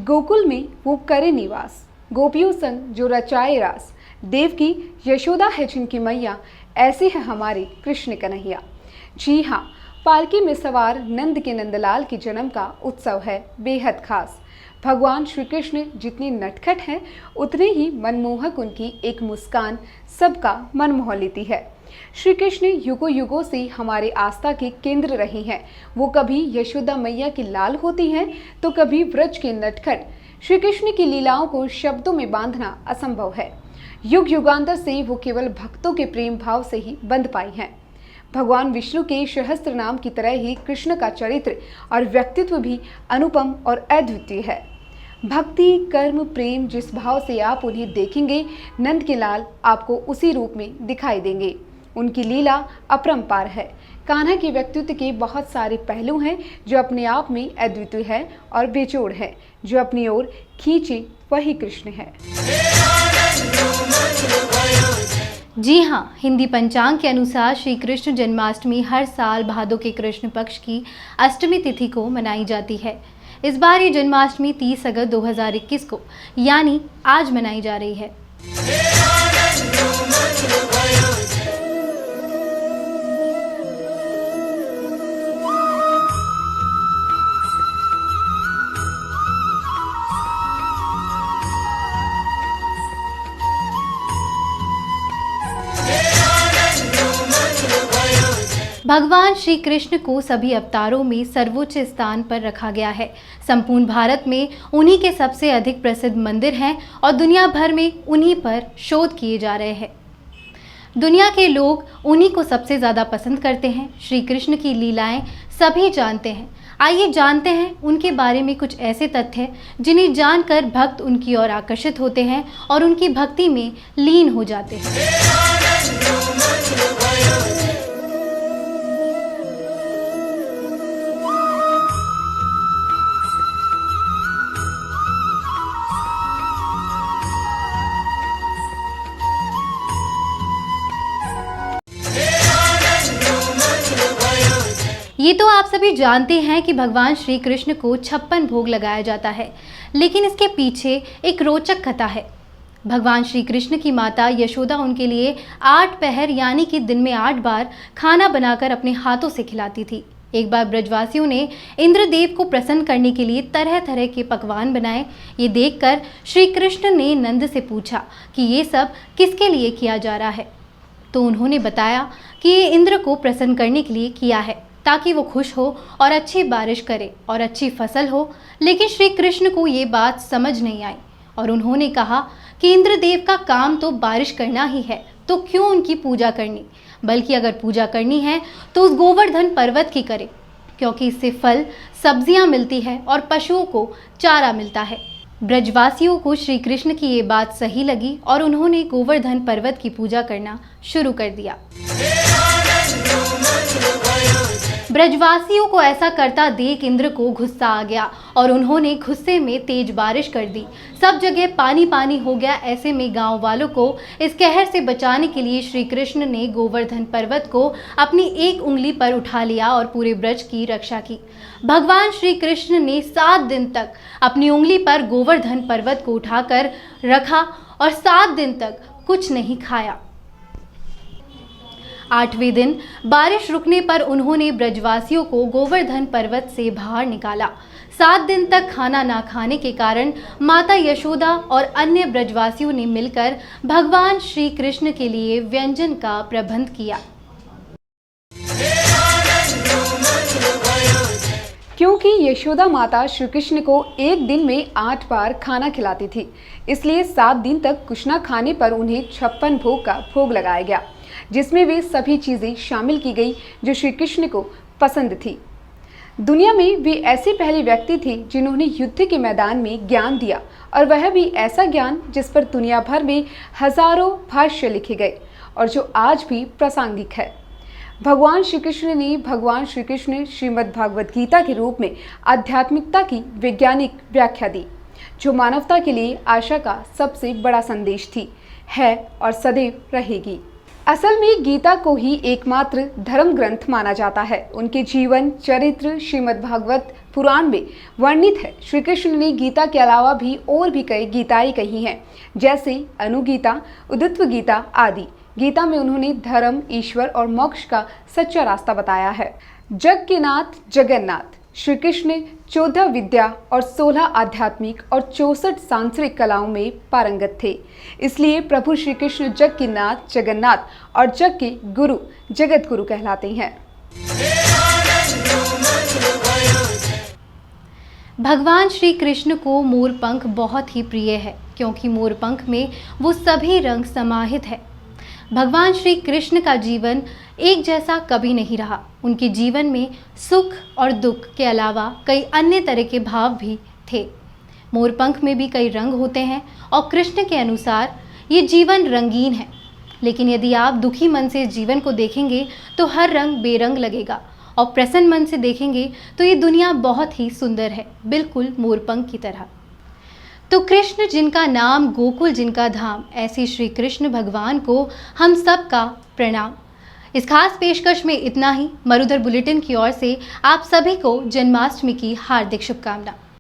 गोकुल में वो करे निवास, गोपियों संग जो रचाए रास। देव की यशोदा है जिनकी मैया, ऐसे है हमारे कृष्ण कन्हैया। जी हाँ, पालकी में सवार नंद के नंदलाल के जन्म का उत्सव है बेहद खास। भगवान श्री कृष्ण जितने नटखट हैं, उतने ही मनमोहक उनकी एक मुस्कान सबका मन मोह लेती है। श्री कृष्ण युगों युगों से हमारे आस्था के केंद्र रहे हैं। वो कभी यशोदा मैया की लाल होती हैं, तो कभी व्रज के नटखट। श्री कृष्ण की लीलाओं को शब्दों में बांधना असंभव है। युग युगांतर से वो केवल भक्तों के प्रेम भाव से ही बंध पाई हैं। भगवान विष्णु के सहस्त्र नाम की तरह ही कृष्ण का चरित्र और व्यक्तित्व भी अनुपम और अद्वितीय है। भक्ति, कर्म, प्रेम जिस भाव से आप उन्हें देखेंगे, नंद के लाल आपको उसी रूप में दिखाई देंगे। उनकी लीला अपरंपार है। कान्हा के व्यक्तित्व के बहुत सारे पहलू हैं जो अपने आप में अद्वितीय है और बेजोड़ है। जो अपनी ओर खींचे वही कृष्ण है। जी हाँ, हिंदी पंचांग के अनुसार श्री कृष्ण जन्माष्टमी हर साल भादों के कृष्ण पक्ष की अष्टमी तिथि को मनाई जाती है। इस बार ये जन्माष्टमी 30 अगस्त 2021 को यानी आज मनाई जा रही है। भगवान श्री कृष्ण को सभी अवतारों में सर्वोच्च स्थान पर रखा गया है। संपूर्ण भारत में उन्हीं के सबसे अधिक प्रसिद्ध मंदिर हैं और दुनिया भर में उन्हीं पर शोध किए जा रहे हैं। दुनिया के लोग उन्हीं को सबसे ज़्यादा पसंद करते हैं। श्री कृष्ण की लीलाएं सभी जानते हैं। आइए जानते हैं उनके बारे में कुछ ऐसे तथ्य जिन्हें जानकर भक्त उनकी ओर आकर्षित होते हैं और उनकी भक्ति में लीन हो जाते हैं। ये तो आप सभी जानते हैं कि भगवान श्री कृष्ण को 56 भोग लगाया जाता है, लेकिन इसके पीछे एक रोचक कथा है। भगवान श्री कृष्ण की माता यशोदा उनके लिए 8 पहर यानी कि दिन में 8 बार खाना बनाकर अपने हाथों से खिलाती थी। एक बार ब्रजवासियों ने इंद्रदेव को प्रसन्न करने के लिए तरह तरह के पकवान बनाए। ये देखकर श्री कृष्ण ने नंद से पूछा कि ये सब किसके लिए किया जा रहा है, तो उन्होंने बताया कि ये इंद्र को प्रसन्न करने के लिए किया है, ताकि वो खुश हो और अच्छी बारिश करे और अच्छी फसल हो। लेकिन श्री कृष्ण को ये बात समझ नहीं आई और उन्होंने कहा कि इंद्रदेव का काम तो बारिश करना ही है, तो क्यों उनकी पूजा करनी, बल्कि अगर पूजा करनी है तो उस गोवर्धन पर्वत की करे, क्योंकि इससे फल, सब्जियां मिलती है और पशुओं को चारा मिलता है। ब्रजवासियों को श्री कृष्ण की ये बात सही लगी और उन्होंने गोवर्धन पर्वत की पूजा करना शुरू कर दिया। ब्रजवासियों को ऐसा करता देख इंद्र को गुस्सा आ गया और उन्होंने गुस्से में तेज बारिश कर दी। सब जगह पानी पानी हो गया। ऐसे में गांव वालों को इस कहर से बचाने के लिए श्री कृष्ण ने गोवर्धन पर्वत को अपनी एक उंगली पर उठा लिया और पूरे ब्रज की रक्षा की। भगवान श्री कृष्ण ने 7 दिन तक अपनी उंगली पर गोवर्धन पर्वत को उठाकर रखा और 7 दिन तक कुछ नहीं खाया। 8वें दिन बारिश रुकने पर उन्होंने ब्रजवासियों को गोवर्धन पर्वत से बाहर निकाला। 7 दिन तक खाना ना खाने के कारण माता यशोदा और अन्य ब्रजवासियों ने मिलकर भगवान श्री कृष्ण के लिए व्यंजन का प्रबंध किया। क्योंकि यशोदा माता श्री कृष्ण को एक दिन में 8 बार खाना खिलाती थी, इसलिए 7 दिन तक कुछ न खाने पर उन्हें 56 भोग का भोग लगाया गया, जिसमें वे सभी चीज़ें शामिल की गई जो श्री कृष्ण को पसंद थी। दुनिया में वे ऐसे पहले व्यक्ति थे जिन्होंने युद्ध के मैदान में ज्ञान दिया, और वह भी ऐसा ज्ञान जिस पर दुनिया भर में हजारों भाष्य लिखे गए और जो आज भी प्रासंगिक है। भगवान श्री कृष्ण श्रीमद् भागवत गीता के रूप में आध्यात्मिकता की वैज्ञानिक व्याख्या दी, जो मानवता के लिए आशा का सबसे बड़ा संदेश थी, है और सदैव रहेगी। असल में गीता को ही एकमात्र धर्म ग्रंथ माना जाता है। उनके जीवन चरित्र श्रीमद् भागवत पुराण में वर्णित है। श्री कृष्ण ने गीता के अलावा भी और भी कई गीताएं कही हैं, जैसे अनुगीता, उद्धव गीता आदि। गीता में उन्होंने धर्म, ईश्वर और मोक्ष का सच्चा रास्ता बताया है। जग के नाथ जगन्नाथ श्री कृष्ण ने 14 विद्या और 16 आध्यात्मिक और 64 सांस्कृतिक कलाओं में पारंगत थे। इसलिए प्रभु श्री कृष्ण जग के नाथ जगन्नाथ और जग के गुरु जगत गुरु कहलाते हैं। भगवान श्री कृष्ण को मोरपंख बहुत ही प्रिय है, क्योंकि मोरपंख में वो सभी रंग समाहित है। भगवान श्री कृष्ण का जीवन एक जैसा कभी नहीं रहा। उनके जीवन में सुख और दुख के अलावा कई अन्य तरह के भाव भी थे। मोरपंख में भी कई रंग होते हैं और कृष्ण के अनुसार ये जीवन रंगीन है। लेकिन यदि आप दुखी मन से इस जीवन को देखेंगे तो हर रंग बेरंग लगेगा, और प्रसन्न मन से देखेंगे तो ये दुनिया बहुत ही सुंदर है, बिल्कुल मोरपंख की तरह। तो कृष्ण जिनका नाम, गोकुल जिनका धाम, ऐसे श्री कृष्ण भगवान को हम सब का प्रणाम। इस खास पेशकश में इतना ही। मरुधर बुलेटिन की ओर से आप सभी को जन्माष्टमी की हार्दिक शुभकामना।